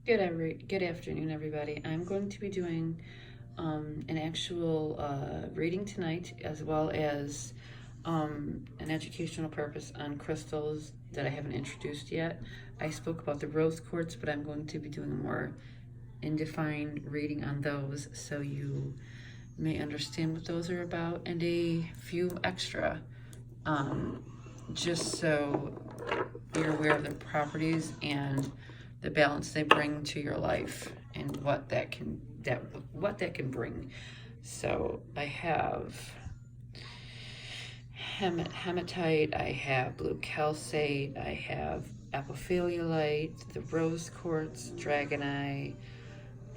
Good afternoon, everybody. I'm going to be doing an actual reading tonight, as well as an educational purpose on crystals that I haven't introduced yet. I spoke about the rose quartz, but I'm going to be doing a more in-defined reading on those, so you may understand what those are about, and a few extra, um, just so you're aware of their properties and the balance they bring to your life and what that can bring. So I have hematite, I have blue calcite, I have apophiliolite, the rose quartz, dragonite,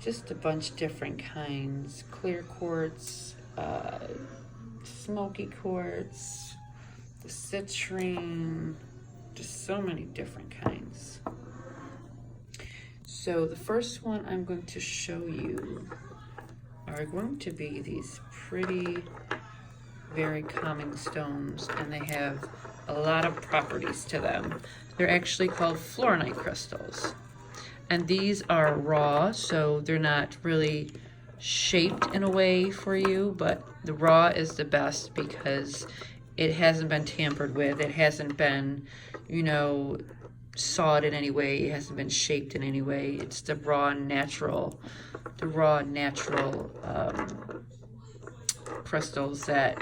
just a bunch of different kinds, clear quartz, smoky quartz, the citrine, just so many different kinds. So the first one I'm going to show you are going to be these pretty, very calming stones, and they have a lot of properties to them. They're actually called fluorite crystals. And these are raw, so they're not really shaped in a way for you, but the raw is the best because it hasn't been tampered with. It hasn't been, sawed in any way. It hasn't been shaped in any way. It's the raw natural crystals that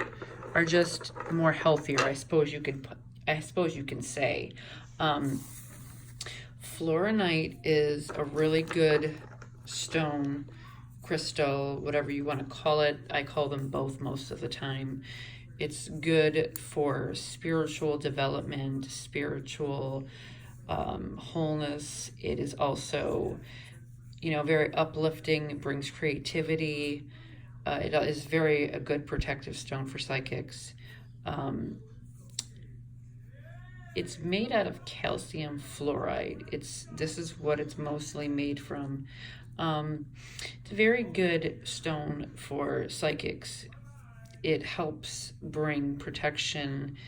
are just more healthier, I suppose you can say. Fluorite is a really good stone, crystal, whatever you want to call it. I call them both most of the time. It's good for spiritual development, spiritual wholeness. It is also, very uplifting. It brings creativity. It is a good protective stone for psychics. It's made out of calcium fluoride. This is what it's mostly made from. It's a very good stone for psychics. It helps bring protection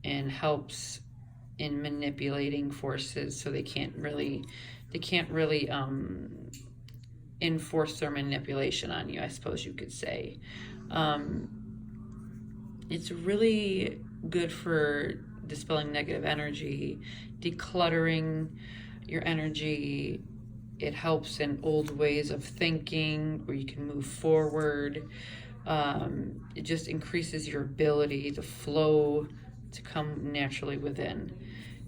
and helps in manipulating forces, so they can't really enforce their manipulation on you, I suppose you could say. It's really good for dispelling negative energy, decluttering your energy. It helps in old ways of thinking where you can move forward. It just increases your ability to flow, to come naturally within.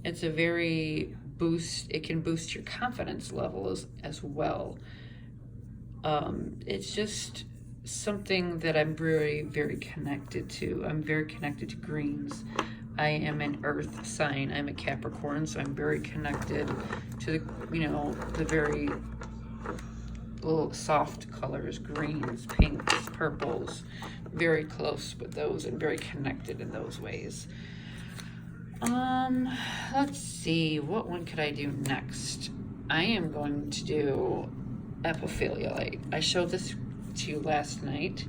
It's it can boost your confidence level as well. It's just something that I'm very, very connected to. I'm very connected to greens. I am an earth sign. I'm a Capricorn, so I'm very connected to the very little soft colors, greens, pinks, purples, very close with those and very connected in those ways. Let's see, what one could I do next? I am going to do apophiliolite. I showed this to you last night.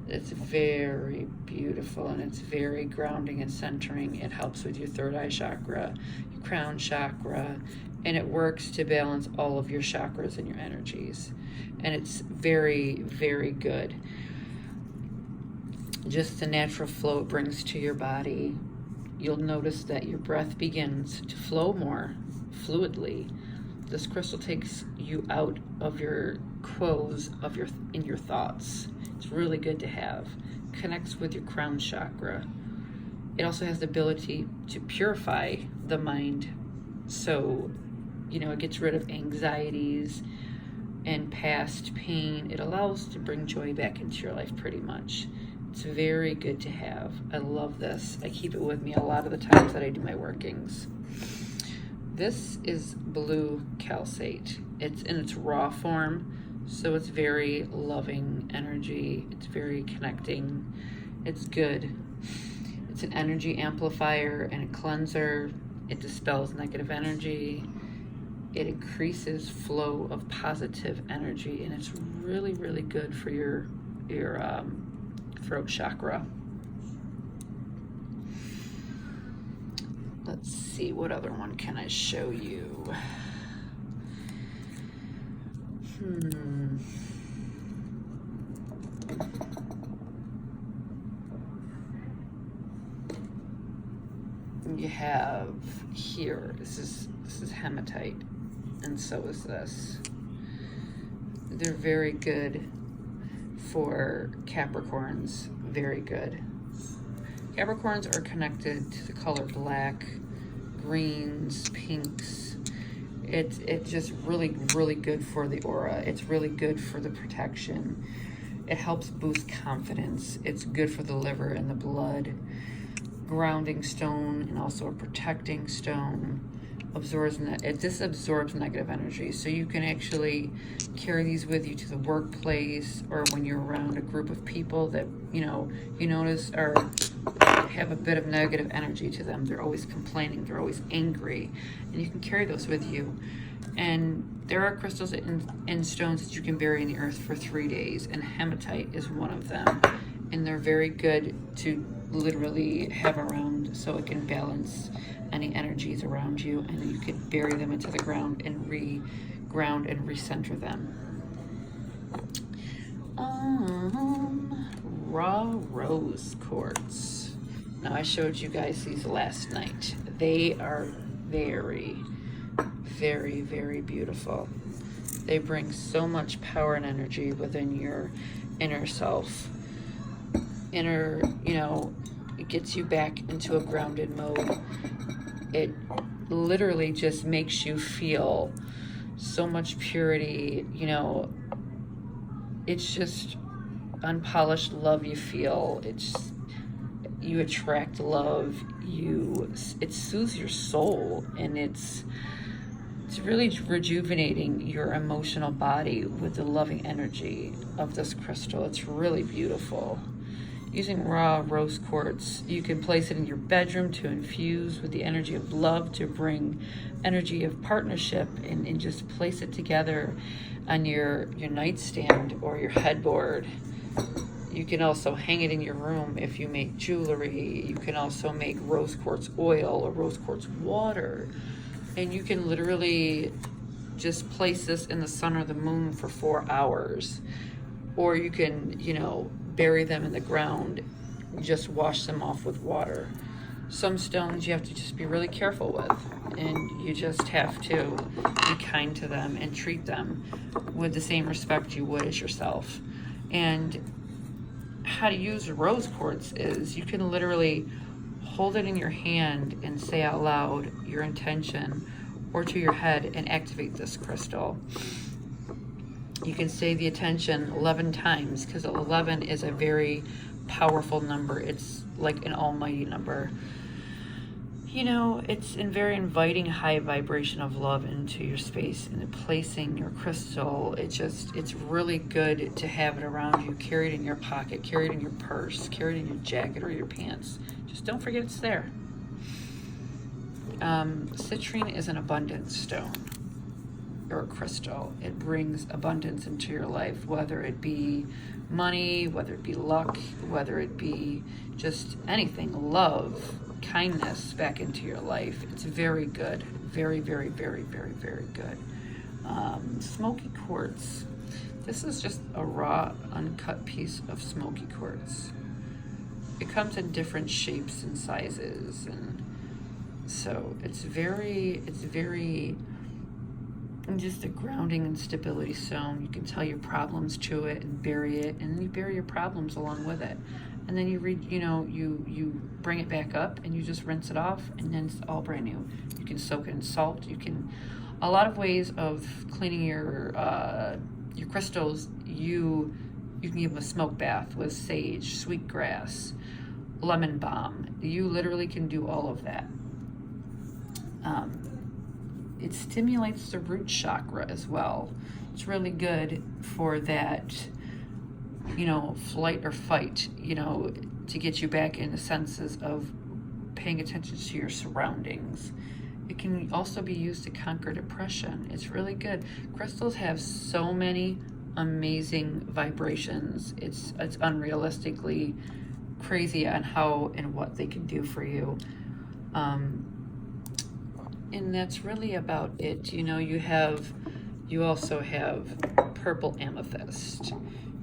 It's very beautiful and it's very grounding and centering. It helps with your third eye chakra, your crown chakra, and it works to balance all of your chakras and your energies. And it's very, very good. Just the natural flow it brings to your body. You'll notice that your breath begins to flow more fluidly. This crystal takes you out of your quos in your thoughts. It's really good to have. Connects with your crown chakra. It also has the ability to purify the mind. So, it gets rid of anxieties and past pain. It allows to bring joy back into your life pretty much. It's very good to have. I love this. I keep it with me a lot of the times that I do my workings. This is blue calcite. It's in its raw form, so it's very loving energy. It's very connecting. It's good. It's an energy amplifier and a cleanser. It dispels negative energy. It increases flow of positive energy, and it's really, really good for your throat chakra. Let's see, what other one can I show you? You have here, this is hematite, and so is this. They're very good for Capricorns, very good. Capricorns are connected to the color black, greens, pinks. It's just really, really good for the aura. It's really good for the protection. It helps boost confidence. It's good for the liver and the blood. Grounding stone, and also a protecting stone. This absorbs negative energy, so you can actually carry these with you to the workplace, or when you're around a group of people that you notice have a bit of negative energy to them. They're always complaining, they're always angry, and you can carry those with you. And there are crystals and stones that you can bury in the earth for 3 days, and hematite is one of them. And they're very good to literally have around, so it can balance any energies around you, and then you can bury them into the ground and re-ground and recenter them. Raw rose quartz. Now, I showed you guys these last night. They are very, very, very beautiful. They bring so much power and energy within your inner self. It gets you back into a grounded mode. It literally just makes you feel so much purity. It's just unpolished love you feel. You attract love. It soothes your soul, and it's really rejuvenating your emotional body with the loving energy of this crystal. It's really beautiful. Using raw rose quartz, you can place it in your bedroom to infuse with the energy of love, to bring energy of partnership, and just place it together on your nightstand or your headboard. You can also hang it in your room if you make jewelry. You can also make rose quartz oil or rose quartz water. And you can literally just place this in the sun or the moon for 4 hours. Or you can, bury them in the ground, just wash them off with water. Some stones you have to just be really careful with, and you just have to be kind to them and treat them with the same respect you would as yourself. And how to use rose quartz is you can literally hold it in your hand and say out loud your intention, or to your head, and activate this crystal. You can say the intention 11 times, because 11 is a very powerful number. It's like an almighty number. It's a very inviting high vibration of love into your space, and placing your crystal. It's really good to have it around you, carry it in your pocket, carry it in your purse, carry it in your jacket or your pants. Just don't forget it's there. Citrine is an abundance stone, or a crystal. It brings abundance into your life, whether it be money, whether it be luck, whether it be just anything, love, kindness back into your life. It's very good. Very, very, very, very, very good. Smoky quartz. This is just a raw, uncut piece of smoky quartz. It comes in different shapes and sizes, and so it's very just a grounding and stability stone. You can tell your problems to it and bury it, and then you bury your problems along with it. And then you bring it back up and you just rinse it off, and then it's all brand new. You can soak it in salt. A lot of ways of cleaning your crystals. You can give them a smoke bath with sage, sweetgrass, lemon balm. You literally can do all of that. It stimulates the root chakra as well. It's really good for that, flight or fight, to get you back in the senses of paying attention to your surroundings. It can also be used to conquer depression. It's really good. Crystals have so many amazing vibrations. It's unrealistically crazy on how and what they can do for you. And that's really about it. You also have purple amethyst.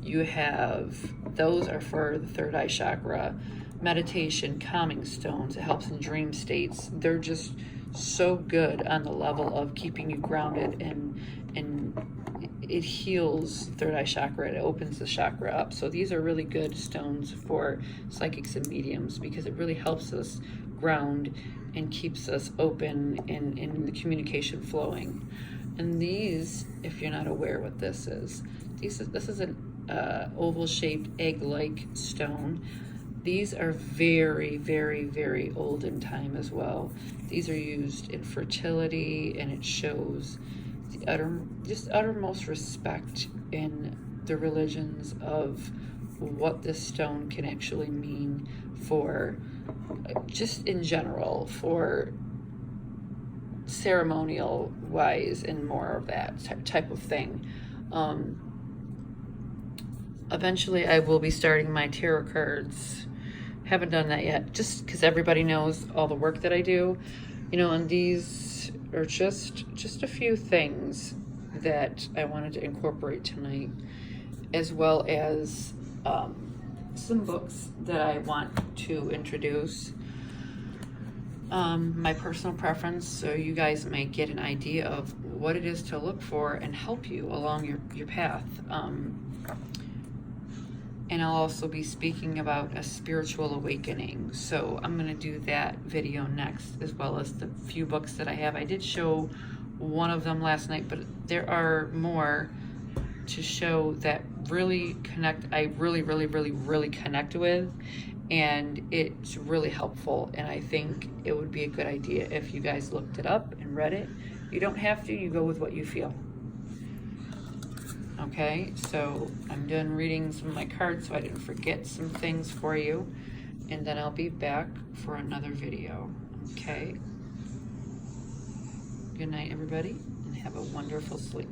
You have, those are for the third eye chakra. Meditation, calming stones. It helps in dream states. They're just so good on the level of keeping you grounded, and it heals third eye chakra. It opens the chakra up. So these are really good stones for psychics and mediums, because it really helps us ground and keeps us open and the communication flowing. And these, if you're not aware what this is, this is an oval shaped egg-like stone. These are very, very, very old in time as well. These are used in fertility, and it shows the uttermost respect in the religions of what this stone can actually mean for, just in general, for ceremonial wise and more of that type of thing. Eventually I will be starting my tarot cards. Haven't done that yet, just because everybody knows all the work that I do, you know, and these are just a few things that I wanted to incorporate tonight, as well as some books that I want to introduce. My personal preference, so you guys may get an idea of what it is to look for and help you along your path. And I'll also be speaking about a spiritual awakening. So I'm going to do that video next, as well as the few books that I have. I did show one of them last night, but there are more to show that really connect. I really connect with, and it's really helpful. And I think it would be a good idea if you guys looked it up and read it. You don't have to, you go with what you feel. Okay, so I'm done reading some of my cards so I didn't forget some things for you, and then I'll be back for another video. Okay, good night everybody, and have a wonderful sleep.